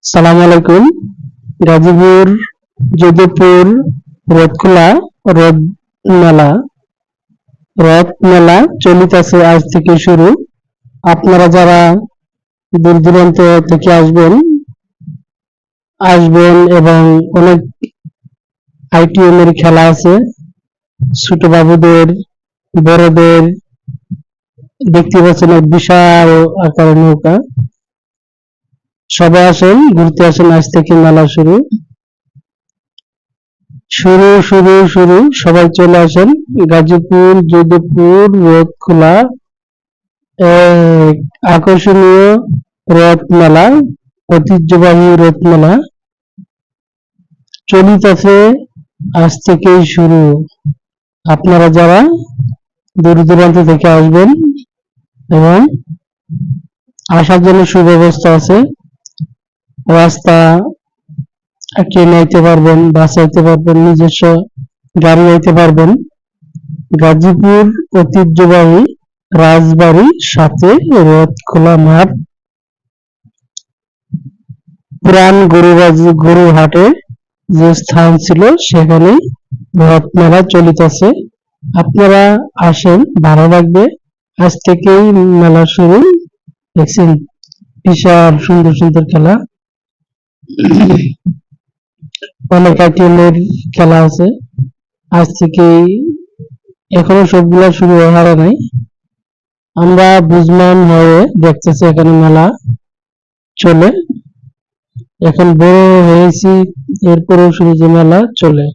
সালাম আলাইকুম। গাজীপুর যোধপুর রথখোলা রথ মেলা রথ মেলা চলিতেছে আজ থেকে শুরু। আপনারা যারা দূর দূরান্ত থেকে আসবেন এবং অনেক আইটিএম এর খেলা আছে, ছোট বাবুদের, বড়দের। দেখতে পাচ্ছেন এক বিশাল আকারের নৌকা। সবাই আসেন, ঘুরতে আসেন, আজ থেকে মেলা শুরু শুরু শুরু শুরু সবাই চলে আসেন। গাজীপুর যোধপুর রথখোলা এক আকর্ষণীয় রথ মেলা, ঐতিহ্যবাহী রথ মেলা চলিতেছে আজ থেকেই শুরু। আপনারা যারা দূর দূরান্ত থেকে আসবেন এবং আসার জন্য সুব্যবস্থা আছে। রাস্তা ট্রেনে আইতে পারবেন, বাসে আইতে পারবেন, নিজস্ব গাড়ি আইতে পারবেন। গাজীপুর ঐতিহ্যবাহী রাজবাড়ির সাথে রথখোলা মাঠ, পুরান গরু হাটে যে স্থান ছিল সেখানেই রথ মেলা চলিতেছে। আপনারা আসেন, ভালো লাগবে। আজ থেকেই মেলা শুরু। দেখছেন বিশাল সুন্দর সুন্দর খেলা, অনেক আইটেমের খেলা আছে। আজ থেকেই, এখনো সবগুলা শুরু হওয়ার নাই। আমরা বুঝমান হয়ে দেখতেছি এখানে মেলা চলে। এখন বড় হয়েছি, এরপরেও শুরু যে মেলা চলে।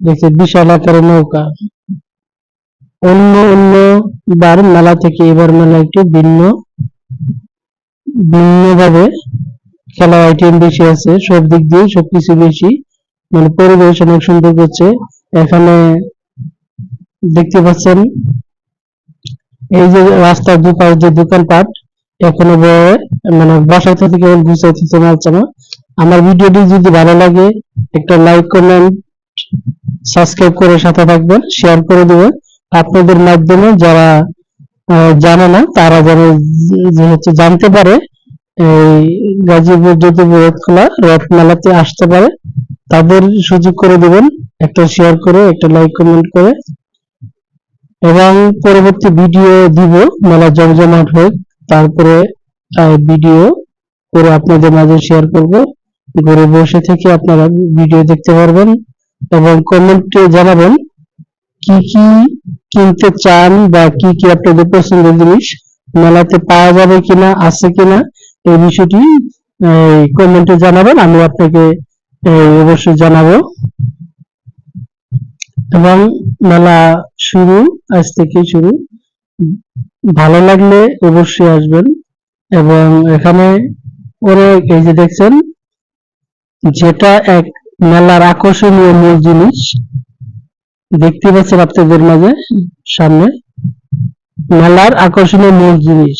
দেখছি বিশাল আকারের নৌকা। অন্য অন্য বার মেলা থেকে এবার মেলা একটু ভিন্নভাবে খেলার আইটেম বেশি আছে, সব দিক দিয়ে সবকিছু বেশি, মানে পরিবেশ অনেক সুন্দর করছে। এখানে দেখতে পাচ্ছেন এই যে রাস্তার দুপাশে যে দোকানপাট, এখনো মানে বসাইতে থেকে গুছাইতেছে মালছে না। আমার ভিডিওটি যদি ভালো লাগে একটা লাইক, কমেন্ট, সাবস্ক্রাইব করে সাথে থাকবেন, শেয়ার করে দেবেন। আপনাদের মাধ্যমে যারা জানে না তারা যেন জানতে পারে, এই গাজীপুর যদি রথখোলা রথ মেলাতে আসতে পারে, তাদের সুযোগ করে দেবেন। একটা শেয়ার করে, একটা লাইক, কমেন্ট করে, এবং পরবর্তী ভিডিও দিব মেলা জমজমাট হোক, তারপরে ভিডিও করে আপনাদের মাঝে শেয়ার করব। ঘরে বসে থেকে আপনারা ভিডিও দেখতে পারবেন এবং কমেন্টে জানাবেন কি কি কিনতে চান বা কি কি আপনাদের পছন্দের জিনিস মেলাতে পাওয়া যাবে কিনা, আছে কিনা, এই বিষয়টি কমেন্টে জানাবেন। আমি আপনাকে অবশ্যই জানাবো। এবং মেলা শুরু আজ থেকে শুরু। ভালো লাগলে অবশ্যই আসবেন। এবং এখানে অনেক, এই যে দেখছেন, যেটা এক মেলার আকর্ষণীয় মূল জিনিস দেখতে পাচ্ছেন আপনাদের মাঝে সামনে, মেলার আকর্ষণীয় মূল জিনিস,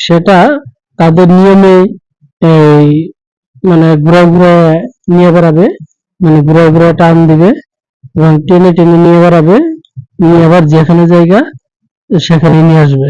সেটা তাদের নিয়মে এই মানে ঘুরে ঘুরে নিয়ে বেড়াবে, মানে ঘুরে ঘুরে টান দিবে এবং টেনে টেনে নিয়ে বেড়াবে, নিয়ে আবার যেখানে জায়গা সেখানে নিয়ে আসবে।